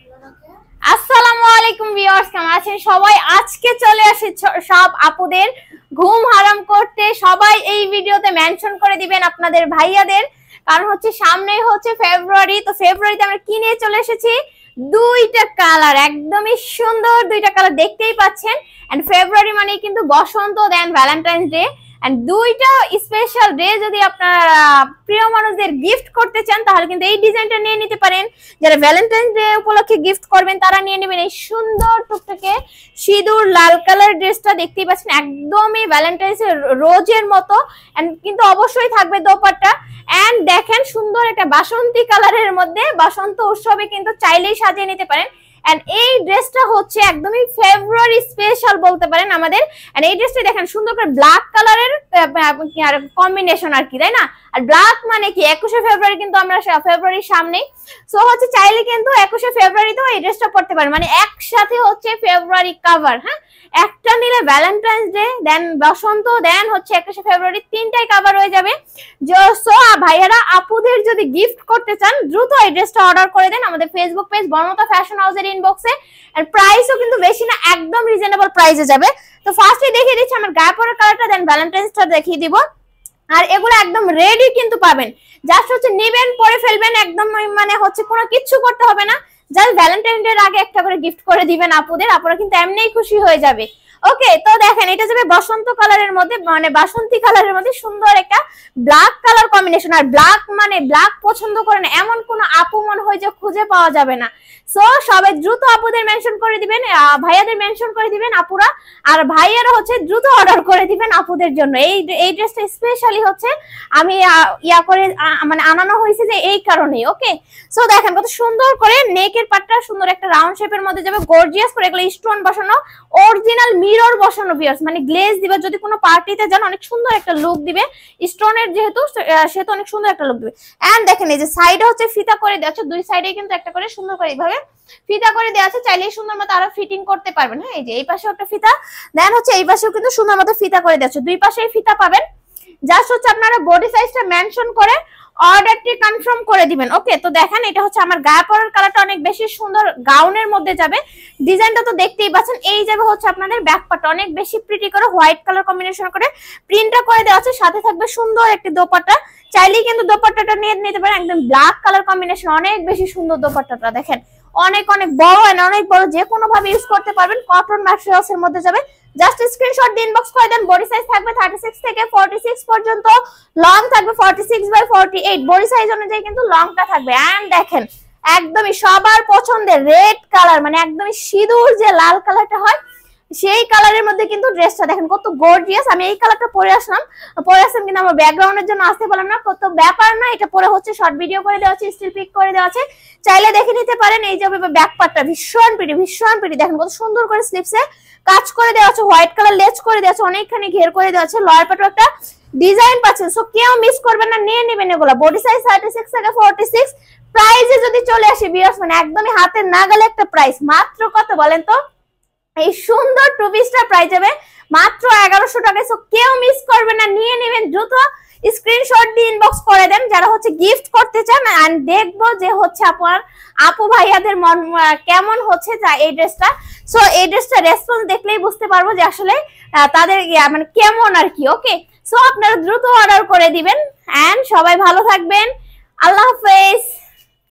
আসসালামু আলাইকুম ভিউয়ার্স, কেমন আছেন সবাই? আজকে চলে আসি সব আপুদের ঘুম হারাম করতে। সবাই এই ভিডিওতে মেনশন করে দিবেন আপনাদের ভাইয়াদের, কারণ হচ্ছে সামনেই হচ্ছে ফেব্রুয়ারি। তো ফেব্রুয়ারিতে আমরা কি নিয়ে চলে এসেছি? দুইটা কালার, একদমই সুন্দর দুইটা কালার দেখতেই পাচ্ছেন। এন্ড ফেব্রুয়ারি মানে কিন্তু বসন্ত দেন ভ্যালেন্টাইন্স ডে, এন্ড দুইটা স্পেশাল ডে যদি আপনার প্রিয় মানুষদের গিফট করতে চান তাহলে কিন্তু এই ডিজাইনটা নিয়ে নিতে পারেন। যারা ভ্যালেন্টাইন্স ডে উপলক্ষে গিফট করবেন তারা নিয়ে নেবেন এই সুন্দর টুকটাকে সিঁদুর লাল কালার ড্রেসটা। দেখতেই পাচ্ছেন একদমই ভ্যালেন্টাইন্স রোজের মতো, এন্ড কিন্তু অবশ্যই থাকবে দোপাট্টা। এন্ড দেখেন সুন্দর একটা বাসন্তী কালারের মধ্যে, বসন্ত উৎসবে কিন্তু চাইলেই সাজিয়ে নিতে পারেন। এন্ড এই ড্রেসটা হচ্ছে একদমই ফেব্রুয়ারি স্পেশাল বলতে পারেন আমাদের। এন্ড এই ড্রেসটা দেখেন সুন্দর করে ব্ল্যাক কালারের কম্বিনেশন আর কি, তাই না? আর ব্ল্যাক মানে কি 21শে ফেব্রুয়ারি কিন্তু আমরা ফেব্রুয়ারির সামনেই, সো হচ্ছে চাইলে কিন্তু 21শে ফেব্রুয়ারিতেও এই ড্রেসটা পড়তে পারেন, মানে একসাথে হচ্ছে ফেব্রুয়ারি কভার। হ্যাঁ, একটা নিলে ভ্যালেন্টাইন্স ডে, দেন বসন্ত, দেন হচ্ছে 21শে ফেব্রুয়ারি, তিনটাই কভার হয়ে যাবে। সো ভাইয়ারা আপুদের যদি গিফট করতে চান দ্রুত এই ড্রেসটা অর্ডার করে দেন আমাদের ফেসবুক পেজ বনলতা ফ্যাশন হাউসের ইনবক্সে। আর প্রাইসও কিন্তু বেশি না, একদম রিজনেবল প্রাইসে যাবে। তো ফার্স্টে দেখিয়ে দিচ্ছি আমার গায়ে পরার কালারটা, দেন ভ্যালেন্টাইন্সটা দেখিয়ে দিব। আর এগুলো একদম রেডি কিন্তু পাবেন, জাস্ট হচ্ছে নেবেন পরে ফেলবেন, একদম মানে হচ্ছে কোনো কিছু করতে হবে না। জাস্ট ভ্যালেন্টাইন ডে এর আগে একটা করে গিফট করে দিবেন আপুদের, আপুরা কিন্তু এমনিই খুশি হয়ে যাবে। ওকে, তো দেখেন এটা যাবে বসন্ত কালারের মধ্যে, মানে বাসন্তী কালারের মধ্যে সুন্দর একটা ব্ল্যাক কালার কম্বিনেশন। আর ব্ল্যাক মানে ব্ল্যাক পছন্দ করে না এমন কোন আপু মনে হয় যে খুঁজে পাওয়া যাবে না। সো সবাই দ্রুত আপুদের মেনশন করে দিবেন, ভাইয়াদের মেনশন করে দিবেন আপুরা, আর ভাইয়ারা হচ্ছে দ্রুত অর্ডার করে দিবেন আপুদের জন্য। এই ড্রেসটা স্পেশালি হচ্ছে আমি ইয়া করে মানে আনানো হয়েছে যে এই কারণেই। ওকে, সো দেখেন কত সুন্দর করে নেকের পাটটা সুন্দর একটা রাউন্ড শেপের মধ্যে যাবে, গর্জিয়াস করে এগুলো স্টোন বসানো, অরিজিনাল মিরর বসানো ভিউয়ার্স, মানে গ্লেজ দিবে। যদি কোনো পার্টিতে যান অনেক সুন্দর একটা লুক দিবে, স্টোনের যেহেতু সেহেতু অনেক সুন্দর একটা লুক দিবে। এন্ড দেখেন এই যে সাইডে হচ্ছে ফিতা করে দেওয়া আছে, দুই সাইডে কিন্তু একটা করে সুন্দর করে এইভাবে ফিতা করে দেওয়া আছে, চাইলেই সুন্দর মতো আরো ফিটিং করতে পারবেন। হ্যাঁ, এই যে এই পাশেও একটা ফিতা, দেন হচ্ছে এই পাশেও কিন্তু সুন্দর মতো ফিতা করে দেওয়া আছে, দুই পাশেই ফিতা পাবেন। জাস্ট হচ্ছে আপনারা বডি সাইজটা মেনশন করে অর্ডারটি কনফার্ম করে দিবেন। ওকে, তো দেখেন এটা হচ্ছে আমার গায়ে পরার কালারটা অনেক বেশি সুন্দর, গাউনের মধ্যে যাবে। ডিজাইনটা তো দেখতেই পাচ্ছেন। এই যাবে হচ্ছে আপনাদের ব্যাক পার্ট অনেক বেশি প্রিটি করে হোয়াইট কালার কম্বিনেশন করে প্রিন্টটা করে দেওয়া আছে, সাথে থাকবে সুন্দর একটি দোপাট্টা। চাইলেই কিন্তু দোপাট্টাটা নিয়ে নিতে পারেন, একদম ব্ল্যাক কালার কম্বিনেশন, অনেক বেশি সুন্দর দোপাট্টাটা। দেখেন অনেক অনেক বড়, অনেক বড়, যে কোনো ভাবে ইউজ করতে পারবেন। কটন ম্যাটেরিয়ালস এর মধ্যে যাবে। জাস্ট স্ক্রিনশট দিয়ে ইনবক্স করে দেন। বডি সাইজ থাকবে 36 থেকে 46 পর্যন্ত, লং থাকবে 46/48, বডি সাইজ অনুযায়ী কিন্তু লংটা থাকবে। এন্ড দেখেন একদমই সবার পছন্দের রেড কালার, মানে একদমই সিঁদুর যে লাল কালারটা হয় সেই কালারের মধ্যে কিন্তু ড্রেসটা দেখেন কত গর্জিয়াস। আমি এই কালারটা পরে আসলাম কিন্তু আমার ব্যাকগ্রাউন্ডের জন্য আসতে পারলাম না, কত ব্যাপার না। এটা পরে হচ্ছে শর্ট ভিডিও করে দেওয়া আছে, স্টিল পিক করে দেওয়া আছে, চাইলে দেখে নিতে পারেন। এই যে ব্যাক পার্টটা ভীষণ প্রিটি, ভীষণ প্রিটি। দেখেন কত সুন্দর করে স্লিপসে কাজ করে দেওয়া আছে, হোয়াইট কালার লেস করে দেওয়া আছে, অনেকখানি ঘের করে দেওয়া আছে, লয়ার পাটও একটা ডিজাইন পাচ্ছেন। সো কেউ মিস করবেন না, নিয়ে নেবেন এগুলো। বডি সাইজ 36 থেকে 46। প্রাইসে যদি চলে আসে ভিউয়ার্স, মানে একদমই হাতের নাগালে একটা প্রাইস। মাত্র কত বলেন তো? এই সুন্দর টু পিসটা প্রাইস যাবে মাত্র 1100 টাকায়। সো কেউ মিস করবেন না, নিয়ে নেবেন দ্রুত। স্ক্রিনশট দিয়ে ইনবক্স করে দেন যারা হচ্ছে গিফট করতে চান। এন্ড দেখবো যে হচ্ছে আপনার আপু ভাইয়াদের মন কেমন হচ্ছে এই ড্রেসটা। সো এই ড্রেসটা রেসপন্স দেখলেই বুঝতে পারবো যে আসলে তাদের মানে কেমন আর কি। ওকে, সো আপনারা দ্রুত অর্ডার করে দিবেন। এন্ড সবাই ভালো থাকবেন, আল্লাহ হাফেজ।